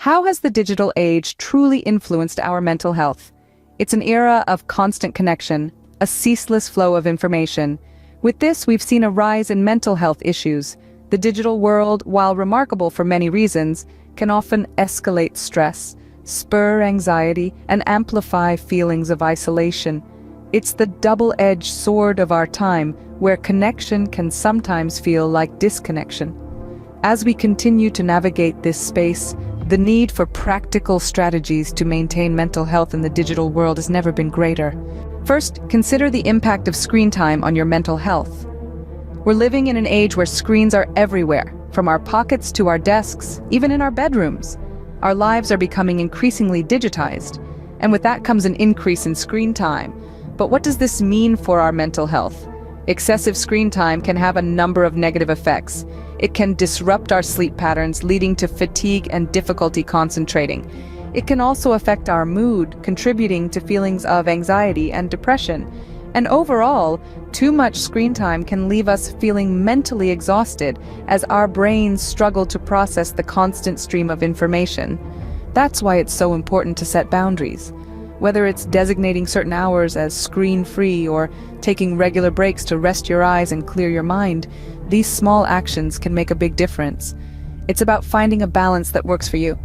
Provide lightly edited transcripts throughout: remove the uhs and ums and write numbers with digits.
How has the digital age truly influenced our mental health? It's an era of constant connection, a ceaseless flow of information. With this, we've seen a rise in mental health issues. The digital world, while remarkable for many reasons, can often escalate stress, spur anxiety, and amplify feelings of isolation. It's the double-edged sword of our time, where connection can sometimes feel like disconnection. As we continue to navigate this space, the need for practical strategies to maintain mental health in the digital world has never been greater. First, consider the impact of screen time on your mental health. We're living in an age where screens are everywhere, from our pockets to our desks, even in our bedrooms. Our lives are becoming increasingly digitized, and with that comes an increase in screen time. But what does this mean for our mental health? Excessive screen time can have a number of negative effects. It can disrupt our sleep patterns, leading to fatigue and difficulty concentrating. It can also affect our mood, contributing to feelings of anxiety and depression. And overall, too much screen time can leave us feeling mentally exhausted as our brains struggle to process the constant stream of information. That's why it's so important to set boundaries. Whether it's designating certain hours as screen-free or taking regular breaks to rest your eyes and clear your mind, these small actions can make a big difference. It's about finding a balance that works for you.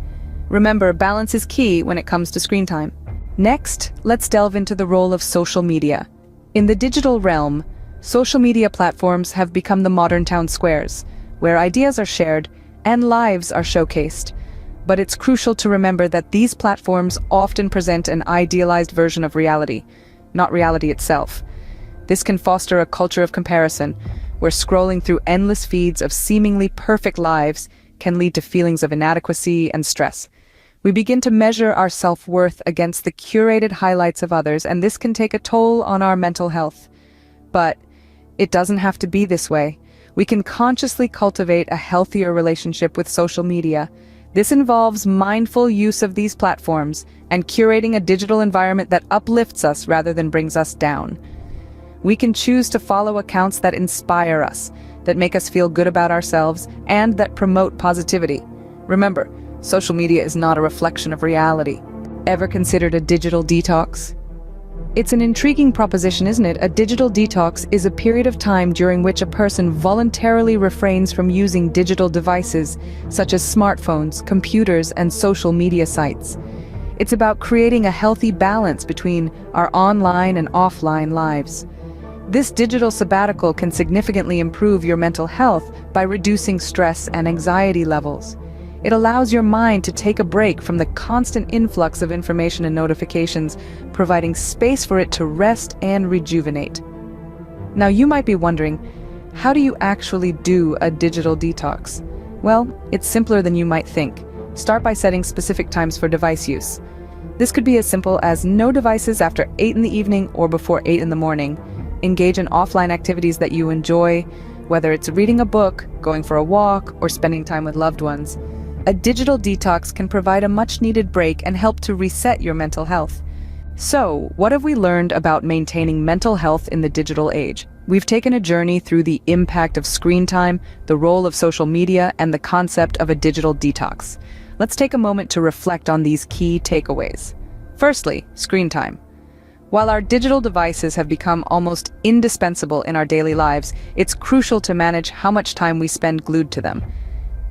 Remember, balance is key when it comes to screen time. Next, let's delve into the role of social media. In the digital realm, social media platforms have become the modern town squares, where ideas are shared and lives are showcased. But it's crucial to remember that these platforms often present an idealized version of reality, not reality itself. This can foster a culture of comparison, where scrolling through endless feeds of seemingly perfect lives can lead to feelings of inadequacy and stress. We begin to measure our self-worth against the curated highlights of others, and this can take a toll on our mental health. But it doesn't have to be this way. We can consciously cultivate a healthier relationship with social media. This involves mindful use of these platforms and curating a digital environment that uplifts us rather than brings us down. We can choose to follow accounts that inspire us, that make us feel good about ourselves, and that promote positivity. Remember, social media is not a reflection of reality. Ever considered a digital detox? It's an intriguing proposition, isn't it? A digital detox is a period of time during which a person voluntarily refrains from using digital devices, such as smartphones, computers, and social media sites. It's about creating a healthy balance between our online and offline lives. This digital sabbatical can significantly improve your mental health by reducing stress and anxiety levels. It allows your mind to take a break from the constant influx of information and notifications, providing space for it to rest and rejuvenate. Now, you might be wondering, how do you actually do a digital detox? Well, it's simpler than you might think. Start by setting specific times for device use. This could be as simple as no devices after 8 in the evening or before 8 in the morning. Engage in offline activities that you enjoy, whether it's reading a book, going for a walk, or spending time with loved ones. A digital detox can provide a much-needed break and help to reset your mental health. So, what have we learned about maintaining mental health in the digital age? We've taken a journey through the impact of screen time, the role of social media, and the concept of a digital detox. Let's take a moment to reflect on these key takeaways. Firstly, screen time. While our digital devices have become almost indispensable in our daily lives, it's crucial to manage how much time we spend glued to them.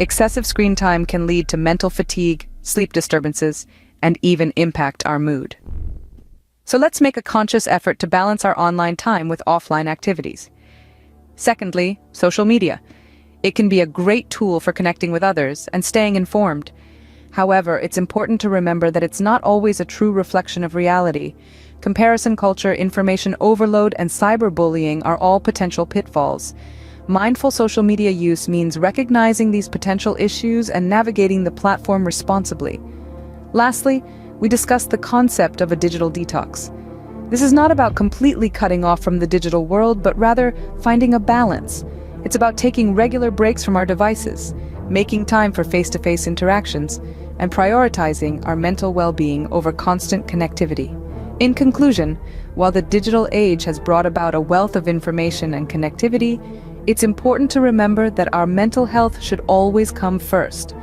Excessive screen time can lead to mental fatigue, sleep disturbances, and even impact our mood. So let's make a conscious effort to balance our online time with offline activities. Secondly, social media. It can be a great tool for connecting with others and staying informed. However, it's important to remember that it's not always a true reflection of reality. Comparison culture, information overload, and cyberbullying are all potential pitfalls. Mindful social media use means recognizing these potential issues and navigating the platform responsibly. Lastly, we discussed the concept of a digital detox. This is not about completely cutting off from the digital world, but rather finding a balance. It's about taking regular breaks from our devices, making time for face-to-face interactions, and prioritizing our mental well-being over constant connectivity. In conclusion, while the digital age has brought about a wealth of information and connectivity, it's important to remember that our mental health should always come first.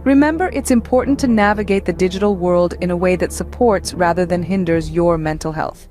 Remember, it's important to navigate the digital world in a way that supports rather than hinders your mental health.